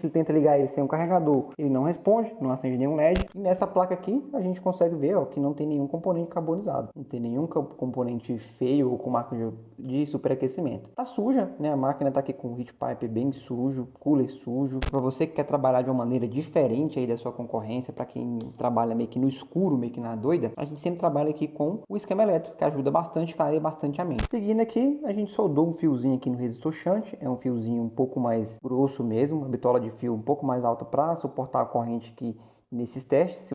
Ele tenta ligar ele sem um carregador, ele não responde, não acende nenhum LED. E nessa placa aqui, a gente consegue ver ó, que não tem nenhum componente carbonizado. Não tem nenhum componente feio ou com marca de superaquecimento. Tá suja, né? A máquina tá aqui com o heat pipe bem sujo, cooler sujo. Para você que quer trabalhar de uma maneira diferente aí da sua concorrência, para quem trabalha meio que no escuro, meio que na doida, a gente sempre trabalha aqui com o esquema elétrico, que ajuda bastante, clareia bastante a mente. Seguindo aqui, a gente soldou um fiozinho aqui no resistor shunt, é um fiozinho um pouco mais grosso mesmo, uma bitola de fio um pouco mais alta para suportar a corrente aqui nesses testes.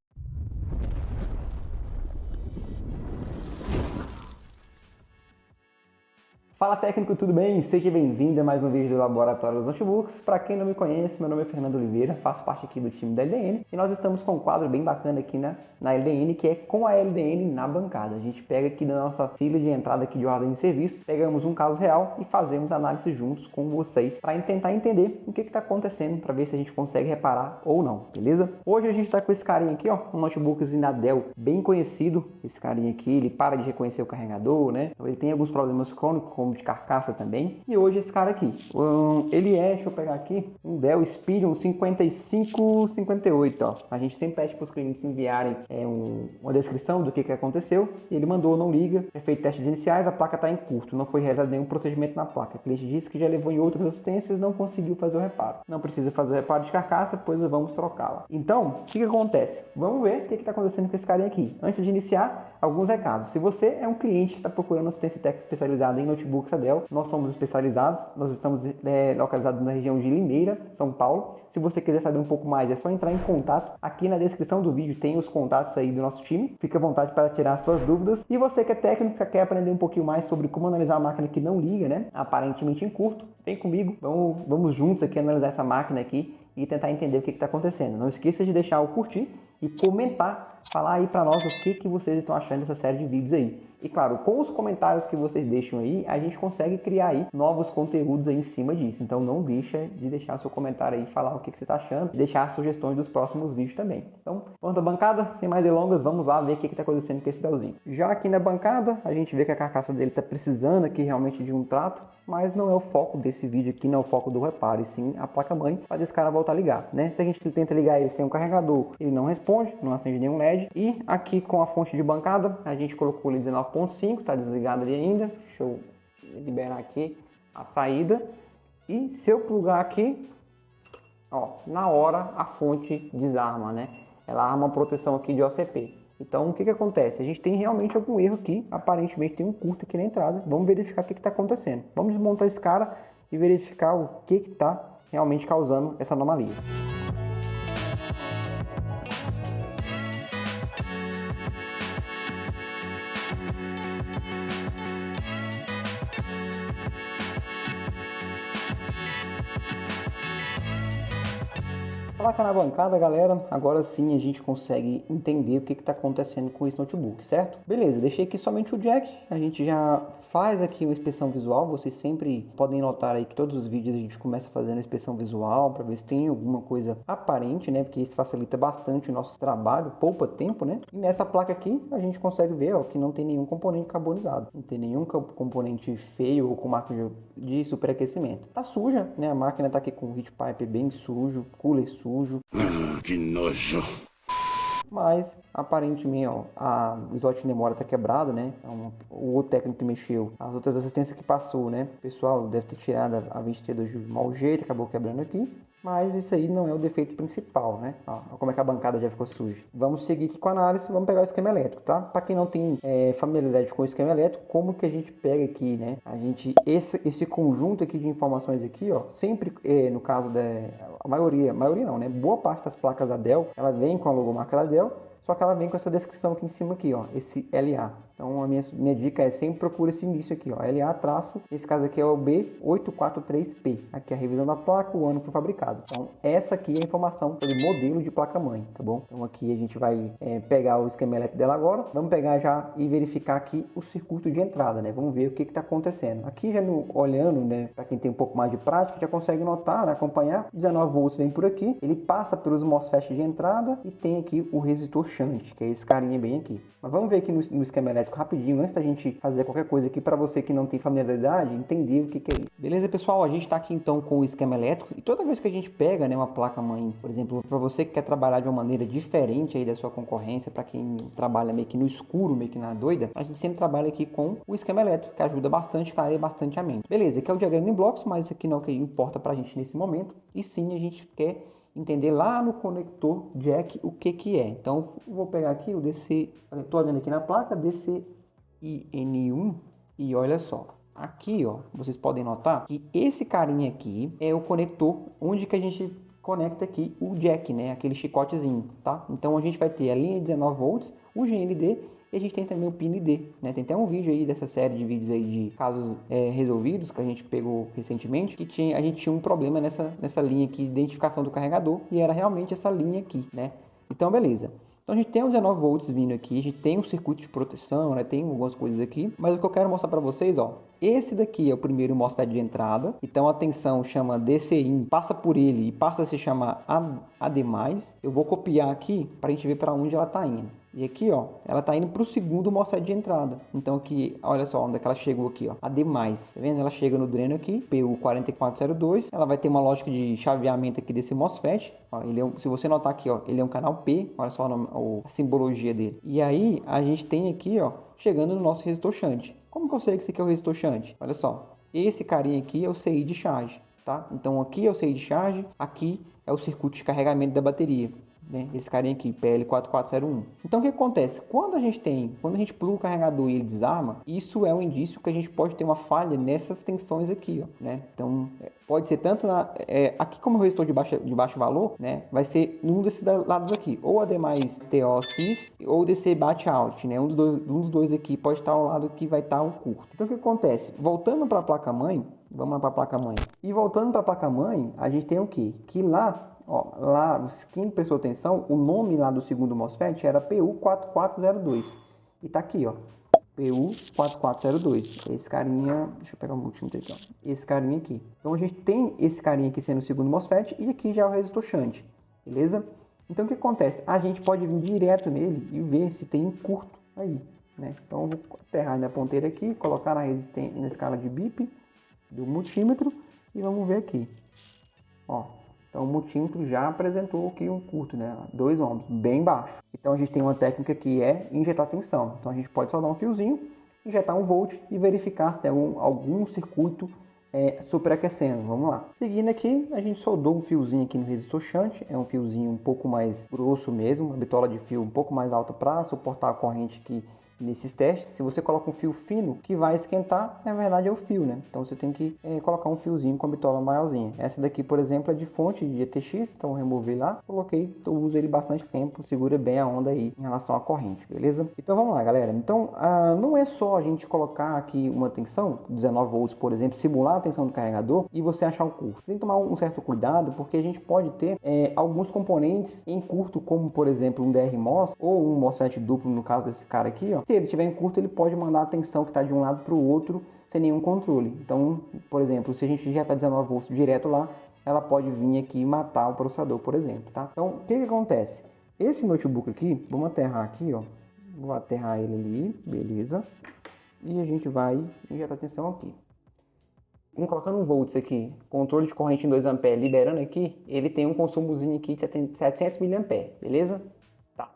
Fala técnico, tudo bem? Seja bem-vindo a mais um vídeo do Laboratório dos Notebooks. Para quem não me conhece, meu nome é Fernando Oliveira, faço parte aqui do time da LDN e nós estamos com um quadro bem bacana aqui na LDN, que é com a LDN na bancada. A gente pega aqui da nossa fila de entrada aqui de ordem de serviço, pegamos um caso real e fazemos análise juntos com vocês para tentar entender o que está acontecendo, para ver se a gente consegue reparar ou não, beleza? Hoje a gente está com esse carinha aqui, ó, um notebookzinho da Dell, bem conhecido. Esse carinha aqui, ele para de reconhecer o carregador, né? Então, ele tem alguns problemas crônicos, como de carcaça também. E hoje esse cara aqui, ele deixa eu pegar aqui, um Dell Inspiron 5558, ó. A gente sempre pede para os clientes enviarem uma descrição do que aconteceu. Ele mandou, não liga, é feito testes iniciais, a placa está em curto, não foi realizado nenhum procedimento na placa. O cliente disse que já levou em outras assistências, não conseguiu fazer o reparo. Não precisa fazer o reparo de carcaça, pois vamos trocá-la. Então, o que acontece? Vamos ver o que está acontecendo com esse carinha aqui. Antes de iniciar, alguns recados. Se você é um cliente que está procurando assistência técnica especializada em notebooks da Dell, nós somos especializados, nós estamos localizados na região de Limeira, São Paulo. Se você quiser saber um pouco mais, é só entrar em contato. Aqui na descrição do vídeo tem os contatos aí do nosso time. Fique à vontade para tirar suas dúvidas. E você que é técnico, quer aprender um pouquinho mais sobre como analisar a máquina que não liga, né? Aparentemente em curto, vem comigo. Vamos juntos aqui analisar essa máquina aqui e tentar entender o que está acontecendo. Não esqueça de deixar o curtir e comentar, falar aí para nós o que vocês estão achando dessa série de vídeos aí. E claro, com os comentários que vocês deixam aí, a gente consegue criar aí novos conteúdos aí em cima disso. Então não deixa de deixar seu comentário aí, falar o que você está achando, e deixar sugestões dos próximos vídeos também. Então, vamos da bancada, sem mais delongas, vamos lá ver o que está acontecendo com esse Dellzinho. Já aqui na bancada, a gente vê que a carcaça dele está precisando aqui realmente de um trato, mas não é o foco desse vídeo aqui, não é o foco do reparo, e sim a placa-mãe, para esse cara voltar a ligar, né? Se a gente tenta ligar ele sem um carregador, ele não responde, não acende nenhum LED. E aqui com a fonte de bancada, a gente colocou ele 19.5, está desligado ali ainda. Deixa eu liberar aqui a saída. E se eu plugar aqui, ó, na hora a fonte desarma, né? Ela arma uma proteção aqui de OCP. Então, o que acontece? A gente tem realmente algum erro aqui, aparentemente tem um curto aqui na entrada. Vamos verificar o que está acontecendo. Vamos desmontar esse cara e verificar o que está realmente causando essa anomalia. Placa na bancada, galera, agora sim a gente consegue entender o que está acontecendo com esse notebook, certo? Beleza, deixei aqui somente o jack, a gente já faz aqui uma inspeção visual, vocês sempre podem notar aí que todos os vídeos a gente começa fazendo a inspeção visual para ver se tem alguma coisa aparente, né? Porque isso facilita bastante o nosso trabalho, poupa tempo, né? E nessa placa aqui a gente consegue ver ó, que não tem nenhum componente carbonizado, não tem nenhum componente feio ou com marca de superaquecimento. Tá suja, né? A máquina tá aqui com o heat pipe bem sujo, cooler sujo. Que nojo. Mas aparentemente ó, o slot de memória tá quebrado, né? Então, o outro técnico que mexeu, as outras assistências que passou, né? O pessoal deve ter tirado a 22 de mau jeito, acabou quebrando aqui. Mas isso aí não é o defeito principal, né? Ó, como é que a bancada já ficou suja. Vamos seguir aqui com a análise, vamos pegar o esquema elétrico, tá? Para quem não tem familiaridade com o esquema elétrico, como que a gente pega aqui, né? Esse conjunto aqui de informações aqui, ó, sempre, no caso da maioria não, né? Boa parte das placas da Dell, ela vem com a logomarca da Dell, só que ela vem com essa descrição aqui em cima aqui, ó, esse LA. Então a minha dica é sempre procura esse início aqui, ó, LA traço, esse caso aqui é o B843P. Aqui é a revisão da placa, o ano que foi fabricado. Então essa aqui é a informação sobre modelo de placa-mãe, tá bom? Então aqui a gente vai pegar o esquema elétrico dela agora, vamos pegar já e verificar aqui o circuito de entrada, né? Vamos ver o que está acontecendo. Aqui já olhando, né, para quem tem um pouco mais de prática, já consegue notar, né, acompanhar, 19 volts vem por aqui, ele passa pelos MOSFET de entrada e tem aqui o resistor shunt, que é esse carinha bem aqui. Mas vamos ver aqui no esquema elétrico rapidinho, antes da gente fazer qualquer coisa aqui, para você que não tem familiaridade, entender o que é isso. Beleza, pessoal? A gente está aqui então com o esquema elétrico, e toda vez que a gente pega, né, uma placa-mãe, por exemplo, para você que quer trabalhar de uma maneira diferente aí da sua concorrência, para quem trabalha meio que no escuro, meio que na doida, a gente sempre trabalha aqui com o esquema elétrico, que ajuda bastante, clareia bastante a mente. Beleza, aqui é o diagrama em blocos, mas isso aqui não é o que importa para a gente nesse momento, e sim a gente quer entender lá no conector jack o que é. Então, vou pegar aqui o DC, estou olhando aqui na placa, DCIN1, e olha só. Aqui, ó, vocês podem notar que esse carinha aqui é o conector onde que a gente conecta aqui o jack, né? Aquele chicotezinho, tá? Então, a gente vai ter a linha de 19 volts, o GND, e a gente tem também o pin D, né? Tem até um vídeo aí dessa série de vídeos aí de casos resolvidos que a gente pegou recentemente, que a gente tinha um problema nessa linha aqui de identificação do carregador, e era realmente essa linha aqui, né? Então, beleza. Então, a gente tem os 19 volts vindo aqui, a gente tem um circuito de proteção, né? Tem algumas coisas aqui, mas o que eu quero mostrar para vocês, ó, esse daqui é o primeiro MOSFET de entrada, então a tensão chama DCIN, passa por ele e passa a se chamar AD+. Eu vou copiar aqui para a gente ver para onde ela está indo. E aqui, ó, ela tá indo para o segundo MOSFET de entrada. Então aqui, olha só onde é que ela chegou aqui, ó. AD+, tá vendo? Ela chega no dreno aqui, PU4402. Ela vai ter uma lógica de chaveamento aqui desse MOSFET. Ó, se você notar aqui, ó, ele é um canal P. Olha só a simbologia dele. E aí, a gente tem aqui, ó, chegando no nosso resistor shunt. Como que eu sei que esse aqui é o resistor shunt? Olha só, esse carinha aqui é o CI de charge, tá? Então aqui é o CI de charge, aqui é o circuito de carregamento da bateria. Né? Esse carinha aqui, PL4401. Então o que acontece? Quando a gente pluga o carregador e ele desarma, isso é um indício que a gente pode ter uma falha nessas tensões aqui, ó, né? Então pode ser tanto aqui como o resistor de baixo valor, né? Vai ser num desses lados aqui, ou AD+ TO-CIS ou DC bate-out, né? Um dos dois aqui pode estar ao lado que vai estar o curto. Então o que acontece? Voltando para a placa-mãe, vamos lá para a placa-mãe. E voltando para a placa-mãe, a gente tem o quê? Que lá, ó, lá, quem prestou atenção, o nome lá do segundo MOSFET era PU4402. E tá aqui, ó, PU4402. Esse carinha, deixa eu pegar o multímetro aqui, ó. Esse carinha aqui. Então a gente tem esse carinha aqui sendo o segundo MOSFET e aqui já é o resistor shunt, beleza? Então o que acontece? A gente pode vir direto nele e ver se tem um curto aí, né? Então eu vou aterrar na ponteira aqui, colocar na escala de BIP do multímetro e vamos ver aqui, ó. Então o multímetro já apresentou aqui um curto, né? 2 ohms, bem baixo. Então a gente tem uma técnica que é injetar tensão. Então a gente pode só dar um fiozinho, injetar 1 volt e verificar se tem algum circuito superaquecendo. Vamos lá. Seguindo aqui, a gente soldou um fiozinho aqui no resistor shunt. É um fiozinho um pouco mais grosso mesmo, uma bitola de fio um pouco mais alta para suportar a corrente que nesses testes. Se você coloca um fio fino, que vai esquentar, na verdade é o fio, né? Então você tem que colocar um fiozinho com a bitola maiorzinha. Essa daqui, por exemplo, é de fonte de ETX, então eu removi lá, coloquei, eu uso ele bastante tempo, segura bem a onda aí em relação à corrente, beleza? Então vamos lá, galera. Então não é só a gente colocar aqui uma tensão, 19 volts, por exemplo, simular a tensão do carregador e você achar o curto. Você tem que tomar um certo cuidado, porque a gente pode ter alguns componentes em curto, como por exemplo um DRMOS ou um MOSFET duplo, no caso desse cara aqui, ó. Se ele tiver em curto, ele pode mandar a tensão que está de um lado para o outro sem nenhum controle. Então, por exemplo, se a gente injetar 19 volts direto lá, ela pode vir aqui e matar o processador, por exemplo, tá? Então, o que acontece? Esse notebook aqui, vamos aterrar aqui, ó. Vou aterrar ele ali, beleza. E a gente vai injetar tensão aqui. Vamos colocando 1 volts aqui, controle de corrente em 2 A, liberando aqui, ele tem um consumozinho aqui de 700 mA, beleza? Tá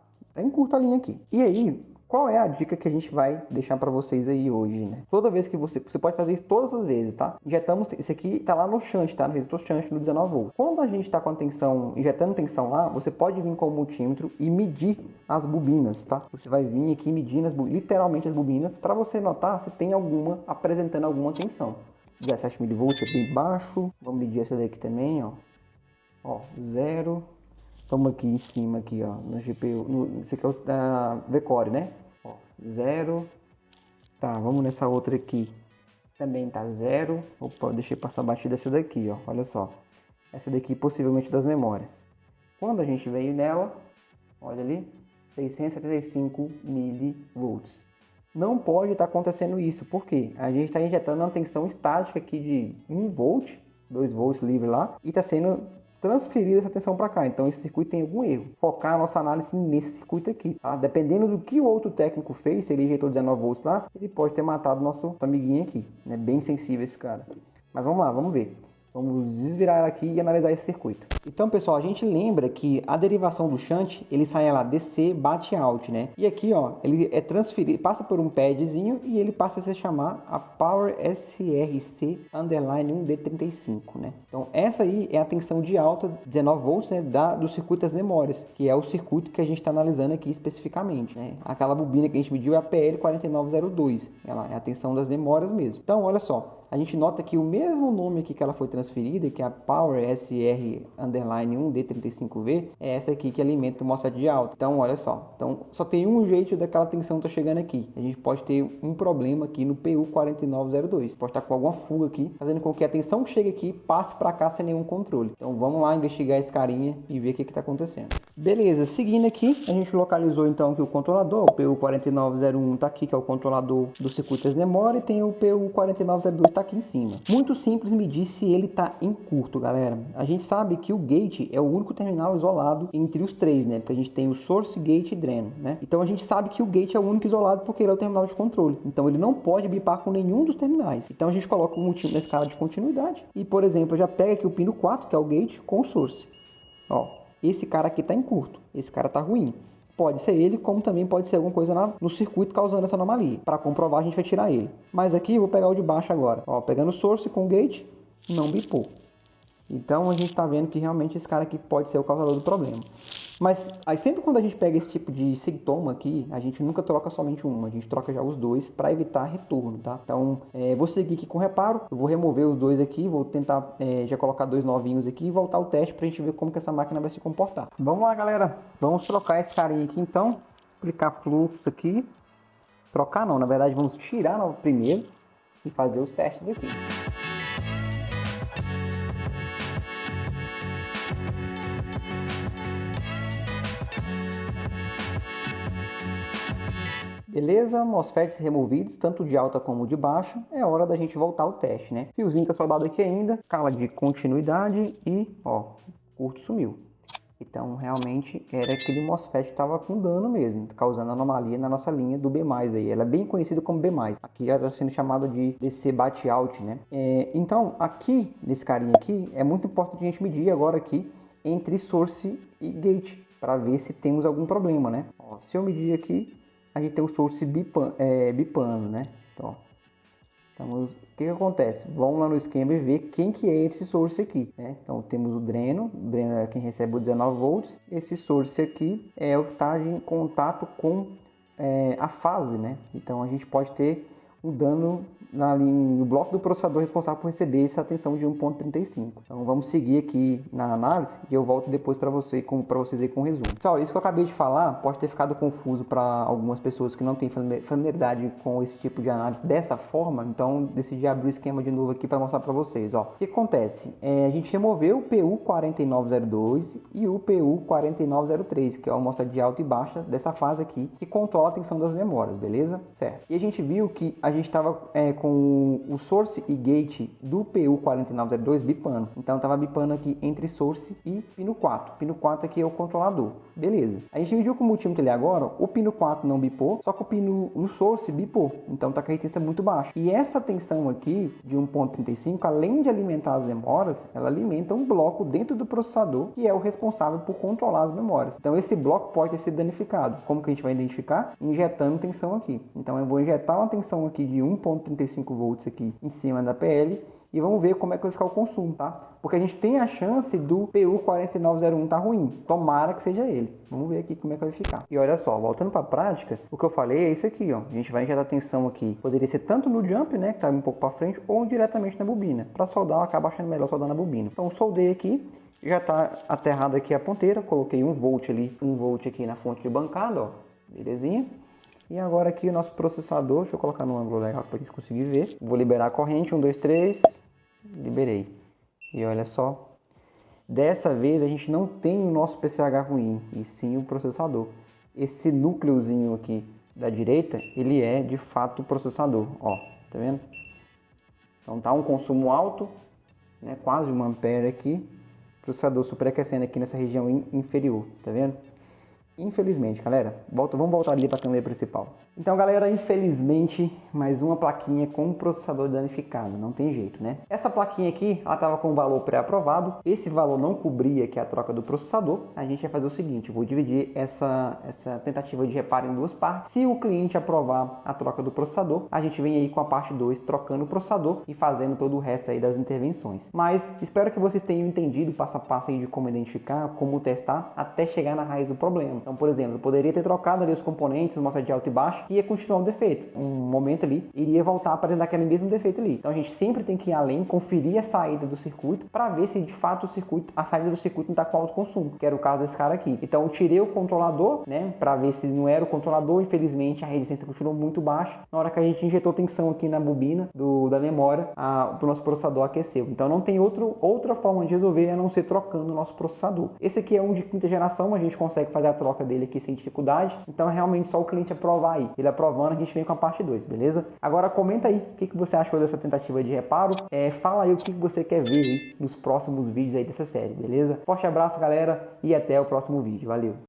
em curta a linha aqui. E aí, qual é a dica que a gente vai deixar para vocês aí hoje, né? Toda vez que você pode fazer isso todas as vezes, tá? Injetamos, esse aqui tá lá no shunt, tá? No resistor shunt no 19 volts. Quando a gente tá com a tensão, injetando tensão lá, você pode vir com o multímetro e medir as bobinas, tá? Você vai vir aqui medindo literalmente as bobinas para você notar se tem alguma apresentando alguma tensão. 17 mV é bem baixo. Vamos medir essa daqui também, ó. Ó, 0. Vamos aqui em cima, aqui, ó, no GPU. Esse aqui é o da V-Core, né? Ó, 0. Tá, vamos nessa outra aqui. Também tá 0. Opa, deixei passar batida essa daqui, ó. Olha só. Essa daqui possivelmente das memórias. Quando a gente veio nela, olha ali, 675 mV. Não pode estar acontecendo isso, porque a gente está injetando uma tensão estática aqui de 1 volt, 2 volts livre lá, e está sendo transferir essa tensão para cá. Então esse circuito tem algum erro. Focar a nossa análise nesse circuito aqui, tá? Dependendo do que o outro técnico fez, se ele injetou 19 volts lá, ele pode ter matado nosso amiguinho aqui, né? Bem sensível esse cara. Mas vamos lá, vamos ver. Vamos desvirar ela aqui e analisar esse circuito. Então, pessoal, a gente lembra que a derivação do shunt, ele sai lá DC, bate out, né? E aqui, ó, ele é transferido, passa por um padzinho e ele passa a se chamar a Power SRC underline 1D35, né? Então, essa aí é a tensão de alta, 19 volts, né, do circuito das memórias, que é o circuito que a gente está analisando aqui especificamente, né? Aquela bobina que a gente mediu é a PL4902, ela é a tensão das memórias mesmo. Então, olha só. A gente nota que o mesmo nome aqui que ela foi transferida, que é a Power SR underline 1D35V, é essa aqui que alimenta o MOSFET de alta. Então, olha só. Então, só tem um jeito daquela tensão estar chegando aqui. A gente pode ter um problema aqui no PU4902. Pode estar com alguma fuga aqui, fazendo com que a tensão que chega aqui passe para cá sem nenhum controle. Então, vamos lá investigar esse carinha e ver o que está acontecendo. Beleza, seguindo aqui, a gente localizou então aqui o controlador. O PU4901 está aqui, que é o controlador do circuito das memórias, e tem o PU4902 tá aqui em cima. Muito simples medir se ele tá em curto, galera. A gente sabe que o gate é o único terminal isolado entre os três, né? Porque a gente tem o source, gate e dreno, né? Então a gente sabe que o gate é o único isolado porque ele é o terminal de controle. Então ele não pode bipar com nenhum dos terminais. Então a gente coloca o multímetro na escala de continuidade e, por exemplo, eu já pego aqui o pino 4, que é o gate, com o source. Ó, esse cara aqui tá em curto, esse cara tá ruim. Pode ser ele, como também pode ser alguma coisa no circuito causando essa anomalia. Para comprovar, a gente vai tirar ele. Mas aqui eu vou pegar o de baixo agora. Ó, pegando o source com o gate, não bipou. Então a gente está vendo que realmente esse cara aqui pode ser o causador do problema. Mas aí sempre quando a gente pega esse tipo de sintoma aqui, a gente nunca troca somente uma, a gente troca já os dois para evitar retorno, tá? Então vou seguir aqui com reparo, eu vou remover os dois aqui, vou tentar já colocar dois novinhos aqui e voltar o teste para a gente ver como que essa máquina vai se comportar. Vamos lá, galera, vamos trocar esse carinha aqui então, aplicar fluxo aqui, trocar não, na verdade vamos tirar primeiro e fazer os testes aqui. Beleza, MOSFETs removidos, tanto de alta como de baixa, é hora da gente voltar ao teste, né? Fiozinho tá soldado aqui ainda, escala de continuidade e, ó, curto sumiu. Então, realmente, era aquele MOSFET que estava com dano mesmo, causando anomalia na nossa linha do B+, aí. Ela é bem conhecida como B+. Aqui ela está sendo chamada de DC Bate-Out, né? Então, aqui, nesse carinha aqui, é muito importante a gente medir agora aqui entre source e gate, para ver se temos algum problema, né? Ó, se eu medir aqui, a gente tem o source bipando, né? Então, o que acontece? Vamos lá no esquema e ver quem que é esse source aqui, né? Então, temos o dreno é quem recebe o 19 volts. Esse source aqui é o que está em contato com a fase, né? Então, a gente pode ter um dano no bloco do processador responsável por receber essa tensão de 1.35. Então vamos seguir aqui na análise e eu volto depois para vocês aí com o resumo. Pessoal, isso que eu acabei de falar pode ter ficado confuso para algumas pessoas que não têm familiaridade com esse tipo de análise dessa forma, então decidi abrir o esquema de novo aqui para mostrar para vocês. Ó, o que acontece? A gente removeu o PU4902 e o PU4903, que é a amostra de alta e baixa dessa fase aqui, que controla a tensão das memórias, beleza? Certo. E a gente viu que a gente estava com o source e gate do PU4902 bipando. Então estava bipando aqui entre source e pino 4. Pino 4 aqui é o controlador. Beleza. A gente mediu com o multímetro ali agora, o pino 4 não bipou, só que o pino no source bipou. Então está com a resistência muito baixa. E essa tensão aqui de 1.35, além de alimentar as memórias, ela alimenta um bloco dentro do processador que é o responsável por controlar as memórias. Então esse bloco pode ter sido danificado. Como que a gente vai identificar? Injetando tensão aqui. Então eu vou injetar uma tensão aqui de 1.35 volts aqui em cima da PL e vamos ver como é que vai ficar o consumo, tá? Porque a gente tem a chance do PU4901 tá ruim. Tomara que seja ele. Vamos ver aqui como é que vai ficar. E olha só, voltando para a prática, o que eu falei é isso aqui, ó. A gente vai injetar tensão aqui. Poderia ser tanto no jump, né, que tá um pouco para frente, ou diretamente na bobina. Para soldar, eu acabo achando melhor soldar na bobina. Então, soldei aqui. Já tá aterrado aqui a ponteira. Coloquei 1 volt ali, 1 volt aqui na fonte de bancada, ó. Belezinha. E agora aqui o nosso processador, deixa eu colocar no ângulo legal para a gente conseguir ver. Vou liberar a corrente, 1, 2, 3, liberei. E olha só, dessa vez a gente não tem o nosso PCH ruim, e sim o processador. Esse núcleozinho aqui da direita, ele é de fato o processador, ó, tá vendo? Então tá um consumo alto, né, quase 1 ampere aqui, processador superaquecendo aqui nessa região inferior, tá vendo? Infelizmente, galera, vamos voltar ali para a câmera principal. Então, galera, infelizmente, mais uma plaquinha com processador danificado, não tem jeito, né? Essa plaquinha aqui, ela estava com o valor pré-aprovado, esse valor não cobria aqui a troca do processador. A gente vai fazer o seguinte, vou dividir essa tentativa de reparo em duas partes. Se o cliente aprovar a troca do processador, a gente vem aí com a parte 2, trocando o processador e fazendo todo o resto aí das intervenções. Mas espero que vocês tenham entendido passo a passo aí de como identificar, como testar, até chegar na raiz do problema. Então, por exemplo, eu poderia ter trocado ali os componentes, mostra de alto e baixo, que ia continuar o defeito. Um momento ali, iria voltar a apresentar aquele mesmo defeito ali. Então a gente sempre tem que ir além, conferir a saída do circuito, para ver se de fato a saída do circuito não está com alto consumo, que era o caso desse cara aqui. Então eu tirei o controlador, né, para ver se não era o controlador. Infelizmente a resistência continuou muito baixa. Na hora que a gente injetou tensão aqui na bobina da memória, o nosso processador aqueceu. Então não tem outra forma de resolver a não ser trocando o nosso processador. Esse aqui é um de quinta geração, a gente consegue fazer a troca dele aqui sem dificuldade. Então é realmente só o cliente aprovar aí. Ele aprovando, a gente vem com a parte 2, beleza? Agora comenta aí o que você achou dessa tentativa de reparo. Fala aí o que você quer ver aí nos próximos vídeos aí dessa série, beleza? Forte abraço, galera, e até o próximo vídeo. Valeu!